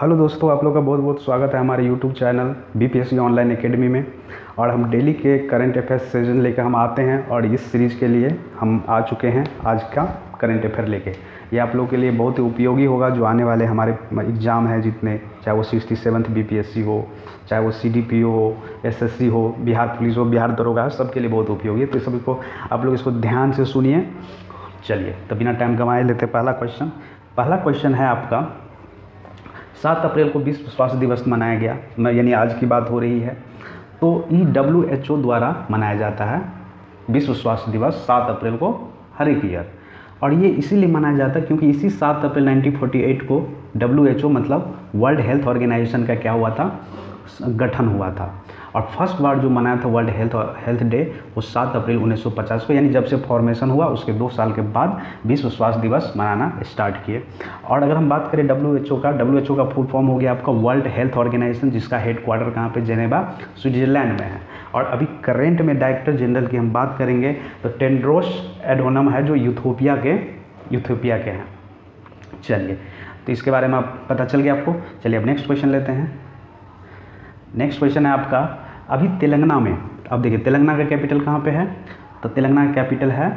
Hello दोस्तों, आप लोग का बहुत बहुत स्वागत है हमारे YouTube channel BPSC online academy में। और हम डेली के करंट अफेयर्स सीजन लेकर हम आते हैं और इस सीरीज़ के लिए हम आ चुके हैं आज का करंट अफेयर लेके। ये आप लोगों के लिए बहुत ही उपयोगी होगा जो आने वाले हमारे एग्ज़ाम हैं जितने, चाहे वो 67th बीपीएससी हो, चाहे वो सीडीपीओ हो, एसएससी हो, बिहार पुलिस हो, बिहार दरोगा हो, सबके लिए बहुत उपयोगी है। तो सभी को आप लोग इसको ध्यान से सुनिए। चलिए तो बिना टाइम गंवाए लेते पहला क्वेश्चन है आपका। 7 अप्रैल को विश्व स्वास्थ्य दिवस मनाया गया, यानी आज की बात हो रही है। तो WHO द्वारा मनाया जाता है विश्व स्वास्थ्य दिवस 7 अप्रैल को हर एक ईयर। और ये इसीलिए मनाया जाता है क्योंकि इसी 7 अप्रैल 1948 को WHO मतलब वर्ल्ड हेल्थ ऑर्गेनाइजेशन का क्या हुआ था, गठन हुआ था। और फर्स्ट बार जो मनाया था वर्ल्ड हेल्थ डे वो 7 अप्रैल 1950 को, यानी जब से फॉर्मेशन हुआ उसके 2 साल के बाद विश्व स्वास्थ्य दिवस मनाना स्टार्ट किए। और अगर हम बात करें WHO का फुल फॉर्म हो गया आपका वर्ल्ड हेल्थ ऑर्गेनाइजेशन, जिसका हेड क्वार्टर कहाँ पे, जेनेवा स्विट्जरलैंड में है। और अभी करेंट में डायरेक्टर जनरल की हम बात करेंगे तो टेड्रोस एडहानोम है जो यूथोपिया के हैं। चलिए तो इसके बारे में आप पता चल गया आपको। चलिए अब नेक्स्ट क्वेश्चन लेते हैं। नेक्स्ट क्वेश्चन है आपका, अभी तेलंगाना में, अब देखिए तेलंगाना का कैपिटल कहाँ पे है, तो तेलंगाना का कैपिटल है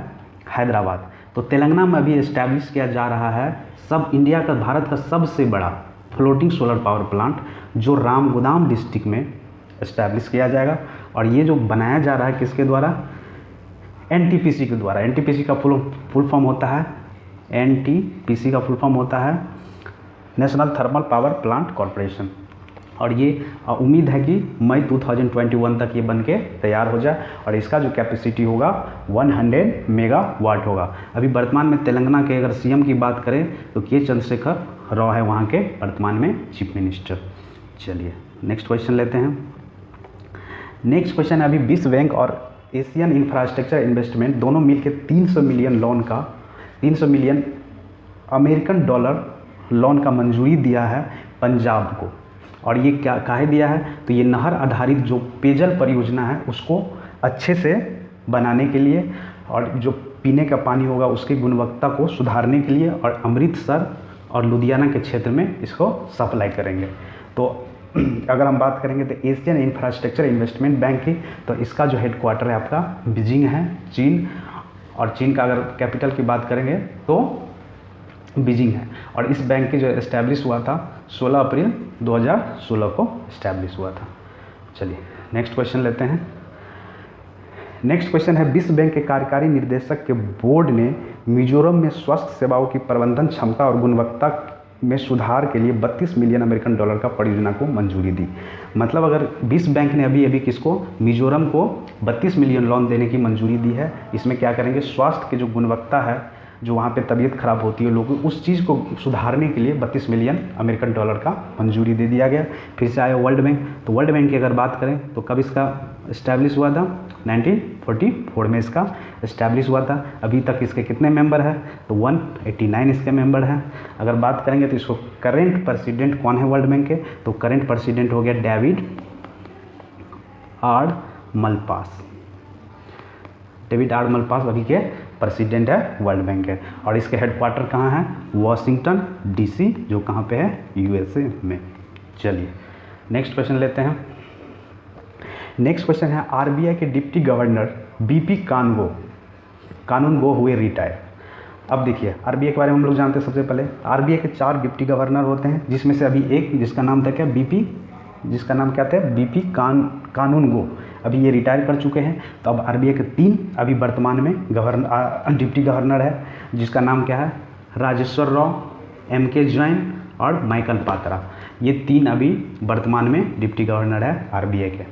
हैदराबाद। तो तेलंगाना में अभी इस्टेब्लिश किया जा रहा है भारत का सबसे बड़ा फ्लोटिंग सोलर पावर प्लांट, जो रामगोदाम डिस्ट्रिक्ट में इस्टेब्लिश किया जाएगा। और ये जो बनाया जा रहा है किसके द्वारा, NTPC के द्वारा। NTPC का फुल फॉर्म होता है, NTPC का फुल फॉर्म होता है national thermal power plant corporation. और ये उम्मीद है कि मई 2021 तक ये बन के तैयार हो जाए। और इसका जो कैपेसिटी होगा 100 मेगावाट होगा। अभी वर्तमान में तेलंगाना के अगर CM की बात करें तो के चंद्रशेखर राव है वहाँ के वर्तमान में चीफ मिनिस्टर। चलिए नेक्स्ट क्वेश्चन लेते हैं। नेक्स्ट क्वेश्चन है, अभी विश्व बैंक और एशियन इंफ्रास्ट्रक्चर इन्वेस्टमेंट दोनों मिलकर 300 मिलियन अमेरिकन डॉलर लोन का मंजूरी दिया है पंजाब को। और ये क्या काहे दिया है, तो ये नहर आधारित जो पेयजल परियोजना है उसको अच्छे से बनाने के लिए और जो पीने का पानी होगा उसकी गुणवत्ता को सुधारने के लिए, और अमृतसर और लुधियाना के क्षेत्र में इसको सप्लाई करेंगे। तो अगर हम बात करेंगे तो एशियन इंफ्रास्ट्रक्चर इन्वेस्टमेंट बैंक की, तो इसका जो हेड क्वार्टर है आपका बीजिंग है, चीन। और चीन का अगर कैपिटल की बात करेंगे तो बीजिंग है। और इस बैंक की जो इस्टेब्लिश हुआ था 16 अप्रैल 2016 को इस्टेब्लिश हुआ था। चलिए नेक्स्ट क्वेश्चन लेते हैं। नेक्स्ट क्वेश्चन है, विश्व बैंक के कार्यकारी निदेशक के बोर्ड ने मिजोरम में स्वास्थ्य सेवाओं की प्रबंधन क्षमता और गुणवत्ता में सुधार के लिए 32 मिलियन अमेरिकन डॉलर का परियोजना को मंजूरी दी। मतलब अगर विश्व बैंक ने अभी किसको, मिजोरम को 32 मिलियन लोन देने की मंजूरी दी है। इसमें क्या करेंगे, स्वास्थ्य की जो गुणवत्ता है, जो वहाँ पे तबीयत खराब होती है लोगों, उस चीज़ को सुधारने के लिए 32 मिलियन अमेरिकन डॉलर का मंजूरी दे दिया गया। फिर से आया वर्ल्ड बैंक। तो वर्ल्ड बैंक की अगर बात करें तो कब इसका इस्टेब्लिश हुआ था, 1944 में इसका इस्टेब्लिश हुआ था। अभी तक इसके कितने मेंबर हैं, तो 189 इसके मेंबर हैं। अगर बात करेंगे तो इसको करेंट प्रेसिडेंट कौन है वर्ल्ड बैंक के, तो करेंट प्रेसिडेंट हो गया डेविड आर मलपास अभी के प्रेसिडेंट है वर्ल्ड बैंक है। और इसके हेडक्वार्टर कहाँ है, वाशिंगटन DC, जो कहाँ पे है, USA में। चलिए नेक्स्ट क्वेश्चन लेते हैं। नेक्स्ट क्वेश्चन है, RBI के डिप्टी गवर्नर BP कानूनगो हुए रिटायर। अब देखिए RBI के बारे में हम लोग जानते हैं। सबसे पहले RBI के 4 डिप्टी गवर्नर होते हैं, जिसमें से अभी एक जिसका नाम था क्या, जिसका नाम क्या था, BP कानूनगो, अभी ये रिटायर कर चुके हैं। तो अब RBI के 3 अभी वर्तमान में डिप्टी गवर्नर है, जिसका नाम क्या है, राजेश्वर राव, MK जैन और माइकल पात्रा। ये 3 अभी वर्तमान में डिप्टी गवर्नर है RBI के।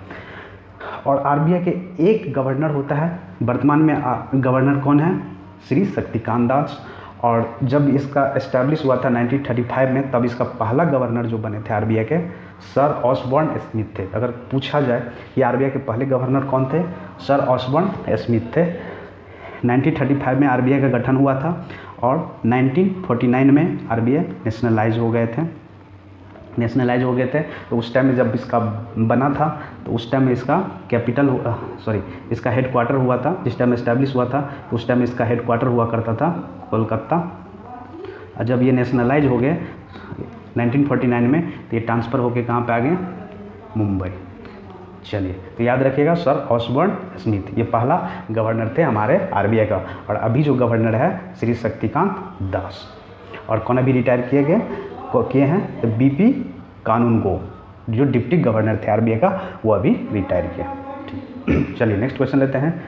और RBI के एक गवर्नर होता है वर्तमान में, गवर्नर कौन है, श्री शक्तिकांत दास। और जब इसका इस्टेब्लिश हुआ था 1935 में, तब इसका पहला गवर्नर जो बने थे RBI के, सर ऑसबॉर्न स्मिथ थे। अगर पूछा जाए कि RBI के पहले गवर्नर कौन थे, सर ऑसबॉर्न स्मिथ थे। 1935 में RBI का गठन हुआ था और 1949 में RBI नेशनलाइज हो गए थे। तो उस टाइम में जब इसका बना था तो उस टाइम में इसका इसका हेड क्वार्टर हुआ था, जिस टाइम इस्टेब्लिश हुआ था तो उस टाइम इसका हेड क्वार्टर हुआ करता था कोलकाता। और जब ये नेशनलाइज हो गए 1949 में, तो ये ट्रांसफ़र होकर कहाँ पे आ गए, मुंबई। चलिए, तो याद रखिएगा सर ऑसबर्न स्मिथ, ये पहला गवर्नर थे हमारे आरबीआई का। और अभी जो गवर्नर है श्री शक्तिकांत दास। और कौन अभी रिटायर किए हैं, तो बीपी कानूनगो, जो डिप्टी गवर्नर थे आरबीआई का, वो अभी रिटायर किया। ठीक, चलिए नेक्स्ट क्वेश्चन लेते हैं।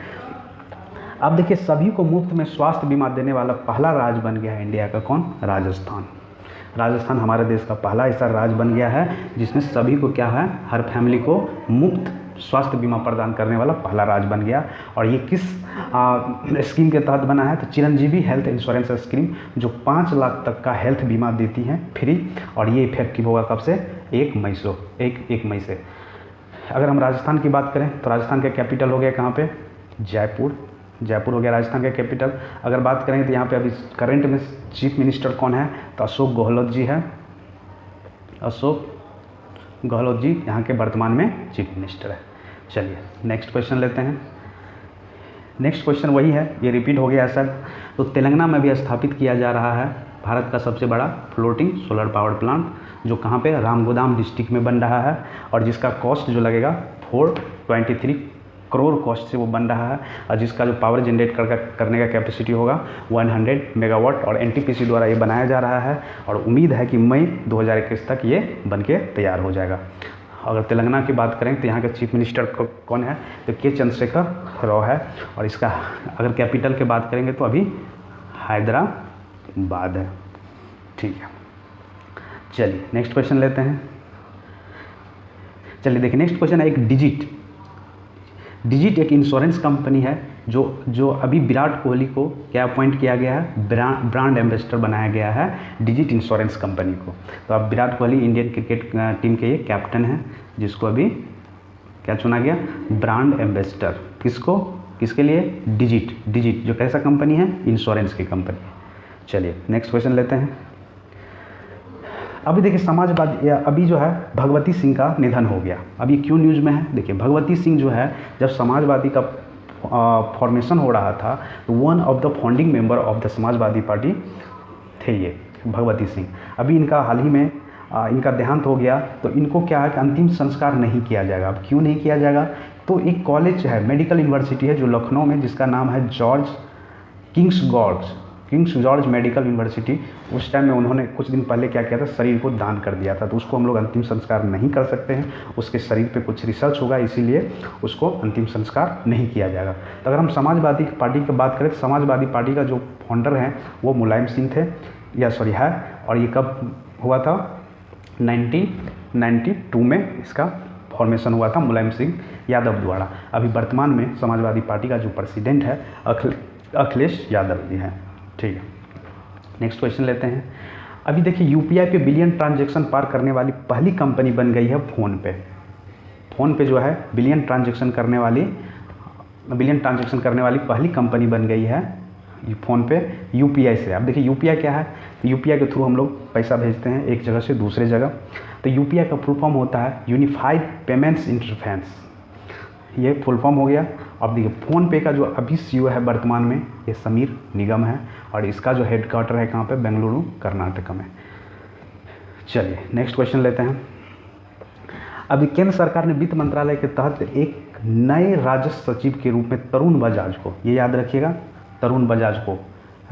अब देखिए, सभी को मुफ्त में स्वास्थ्य बीमा देने वाला पहला राज्य बन गया है इंडिया का, कौन, राजस्थान। राजस्थान हमारे देश का पहला ऐसा राज्य बन गया है जिसमें सभी को क्या है, हर फैमिली को मुफ्त स्वास्थ्य बीमा प्रदान करने वाला पहला राज्य बन गया। और ये किस स्कीम के तहत बना है, तो चिरंजीवी हेल्थ इंश्योरेंस स्कीम, जो 5 लाख तक का हेल्थ बीमा देती है फ्री। और ये इफेक्टिव होगा कब से, 1 मई से। अगर हम राजस्थान की बात करें तो राजस्थान का कैपिटल हो गया कहाँ पे, जयपुर हो गया राजस्थान का कैपिटल। अगर बात करें तो यहाँ पे अभी करंट में चीफ मिनिस्टर कौन है, तो अशोक गहलोत जी है। अशोक गहलोत जी यहाँ के वर्तमान में चीफ मिनिस्टर है। चलिए नेक्स्ट क्वेश्चन लेते हैं। नेक्स्ट क्वेश्चन वही है, ये रिपीट हो गया है सर। तो तेलंगाना में भी स्थापित किया जा रहा है भारत का सबसे बड़ा फ्लोटिंग सोलर पावर प्लांट, जो कहाँ पे, रामगोदाम डिस्ट्रिक्ट में बन रहा है। और जिसका कॉस्ट जो लगेगा 423 करोड़ कॉस्ट से वो बन रहा है। और जिसका जो पावर जनरेट करने का कैपेसिटी होगा 100 मेगावाट। और एनटीपीसी द्वारा ये बनाया जा रहा है। और उम्मीद है कि मई 2021 तक ये बन के तैयार हो जाएगा। अगर तेलंगाना की बात करें तो यहाँ के चीफ मिनिस्टर कौन है, तो के चंद्रशेखर राव है। और इसका अगर कैपिटल की बात करेंगे तो अभी हैदराबाद है। ठीक है, चलिए नेक्स्ट क्वेश्चन लेते हैं। चलिए देखिए, नेक्स्ट क्वेश्चन है एक डिजिट एक इंश्योरेंस कंपनी है जो अभी विराट कोहली को क्या अपॉइंट किया गया है, ब्रांड एम्बेसडर बनाया गया है डिजिट इंश्योरेंस कंपनी को। तो अब Virat Kohli Indian cricket team के ये कैप्टन हैं, जिसको अभी क्या चुना गया, ब्रांड एम्बेसडर। किसके लिए, डिजिट जो कैसा कंपनी है, इंश्योरेंस की कंपनी है। चलिए नेक्स्ट क्वेश्चन लेते हैं। अभी देखिए, समाजवादी अभी जो है भगवती सिंह का निधन हो गया। अभी क्यों न्यूज़ में है, देखिए भगवती सिंह जो है, जब समाजवादी का फॉर्मेशन हो रहा था तो one of the founding member of the Samajwadi party थे ये भगवती सिंह। अभी इनका हाल ही में इनका देहांत हो गया, तो इनको क्या है कि अंतिम संस्कार नहीं किया जाएगा। अब क्यों नहीं किया जाएगा, तो एक कॉलेज है, मेडिकल यूनिवर्सिटी है जो लखनऊ में, जिसका नाम है किंग्स जॉर्ज मेडिकल यूनिवर्सिटी। उस टाइम में उन्होंने कुछ दिन पहले क्या किया था, शरीर को दान कर दिया था। तो उसको हम लोग अंतिम संस्कार नहीं कर सकते हैं, उसके शरीर पे कुछ रिसर्च होगा, इसीलिए उसको अंतिम संस्कार नहीं किया जाएगा। तो अगर हम समाजवादी पार्टी की बात करें तो समाजवादी पार्टी का जो फाउंडर हैं वो मुलायम सिंह थे, है। और ये कब हुआ था, 1992 में इसका फॉर्मेशन हुआ था मुलायम सिंह यादव द्वारा। अभी वर्तमान में समाजवादी पार्टी का जो प्रेसिडेंट है अखिलेश यादव जी हैं। ठीक है, नेक्स्ट क्वेश्चन लेते हैं। अभी देखिए, यूपीआई पे बिलियन ट्रांजैक्शन पार करने वाली पहली कंपनी बन गई है फ़ोन पे जो है बिलियन ट्रांजैक्शन करने वाली पहली कंपनी बन गई है फ़ोन पे यूपीआई से। अब देखिए यूपीआई क्या है, तो यूपीआई के थ्रू हम लोग पैसा भेजते हैं एक जगह से दूसरे जगह। तो यूपीआई का फुल फॉर्म होता है यूनिफाइड पेमेंट्स इंटरफेस, ये फुल फॉर्म हो गया। अब देखिए, फ़ोनपे का जो अभी सीईओ है वर्तमान में, ये समीर निगम है। और इसका जो हेडक्वार्टर है कहाँ पे, बेंगलुरु कर्नाटक में। चलिए नेक्स्ट क्वेश्चन लेते हैं। अभी केंद्र सरकार ने वित्त मंत्रालय के तहत एक नए राजस्व सचिव के रूप में तरुण बजाज को, ये याद रखिएगा, तरुण बजाज को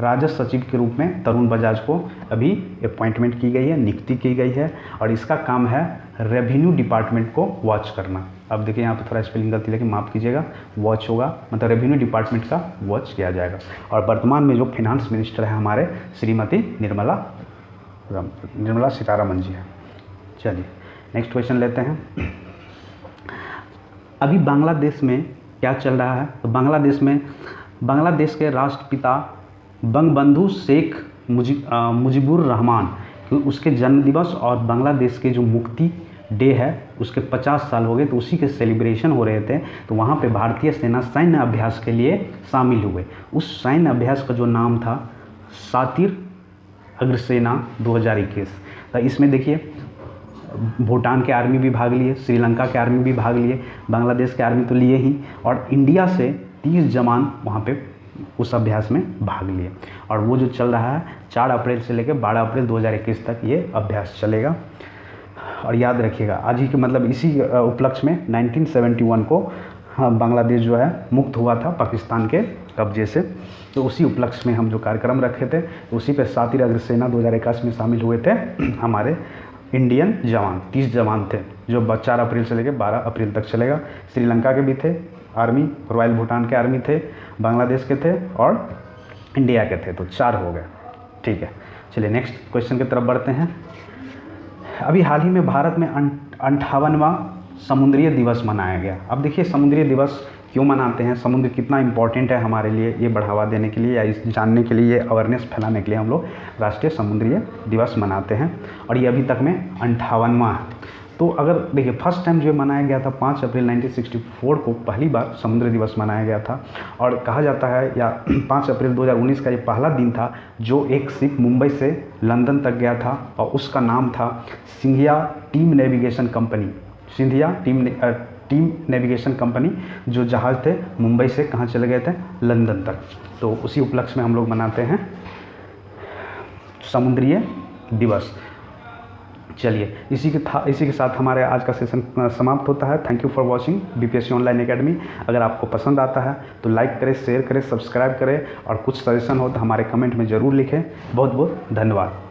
राजस्व सचिव के रूप में तरुण बजाज को अभी अपॉइंटमेंट की गई है, नियुक्ति की गई है। और इसका काम है रेवेन्यू डिपार्टमेंट को वॉच करना। अब देखिए यहाँ पे थोड़ा स्पेलिंग गलती लेकिन माफ़ कीजिएगा, वॉच होगा, मतलब रेवेन्यू डिपार्टमेंट का वॉच किया जाएगा। और वर्तमान में जो फाइनेंस मिनिस्टर है हमारे श्रीमती निर्मला सीतारमण जी हैं। चलिए नेक्स्ट क्वेश्चन लेते हैं। अभी बांग्लादेश में क्या चल रहा है, तो बांग्लादेश के राष्ट्रपिता बंगबंधु शेख मुजीबुर रहमान, उसके जन्मदिवस और बांग्लादेश के जो मुक्ति डे है उसके 50 साल हो गए, तो उसी के सेलिब्रेशन हो रहे थे। तो वहाँ पे भारतीय सेना सैन्य अभ्यास के लिए शामिल हुए। उस सैन्य अभ्यास का जो नाम था शातिर अग्रसेना 2021। तो इसमें देखिए भूटान के आर्मी भी भाग लिए, श्रीलंका के आर्मी भी भाग लिए, बांग्लादेश के आर्मी तो लिए ही, और इंडिया से 30 जवान वहाँ पे उस अभ्यास में भाग लिए। और वो जो चल रहा है 4 अप्रैल से लेकर 12 अप्रैल 2021 तक ये अभ्यास चलेगा। और याद रखिएगा आज ही के मतलब इसी उपलक्ष्य में 1971 को बांग्लादेश जो है मुक्त हुआ था पाकिस्तान के कब्जे से। तो उसी उपलक्ष्य में हम जो कार्यक्रम रखे थे उसी पे सातवीं अग्रसेना 2021 में शामिल हुए थे हमारे इंडियन जवान। 30 जवान थे जो 4 अप्रैल से लेकर 12 अप्रैल तक चलेगा। श्रीलंका के भी थे आर्मी, रॉयल भूटान के आर्मी थे, बांग्लादेश के थे और इंडिया के थे। तो 4 हो गए। ठीक है, चलिए नेक्स्ट क्वेश्चन की तरफ बढ़ते हैं। अभी हाल ही में भारत में 58वां समुद्री दिवस मनाया गया। अब देखिए समुद्री दिवस क्यों मनाते हैं, समुद्र कितना इम्पोर्टेंट है हमारे लिए, ये बढ़ावा देने के लिए या इस जानने के लिए, अवेयरनेस फैलाने के लिए हम लोग राष्ट्रीय समुद्री दिवस मनाते हैं। और ये अभी तक में 58वां है। तो अगर देखिए फर्स्ट टाइम जो मनाया गया था 5 अप्रैल 1964 को पहली बार समुद्र दिवस मनाया गया था। और कहा जाता है या 5 अप्रैल 2019 का ये पहला दिन था जो एक शिप मुंबई से लंदन तक गया था और उसका नाम था Scindia team navigation company. Scindia team navigation company जो जहाज़ थे मुंबई से कहाँ चले गए थे, लंदन तक। तो उसी उपलक्ष्य में हम लोग मनाते हैं समुद्री दिवस। चलिए इसी के साथ हमारे आज का सेशन समाप्त होता है। Thank you for watching BPSC online academy. अगर आपको पसंद आता है तो लाइक करें, शेयर करें, सब्सक्राइब करें और कुछ सजेशन हो तो हमारे कमेंट में ज़रूर लिखें। बहुत बहुत धन्यवाद।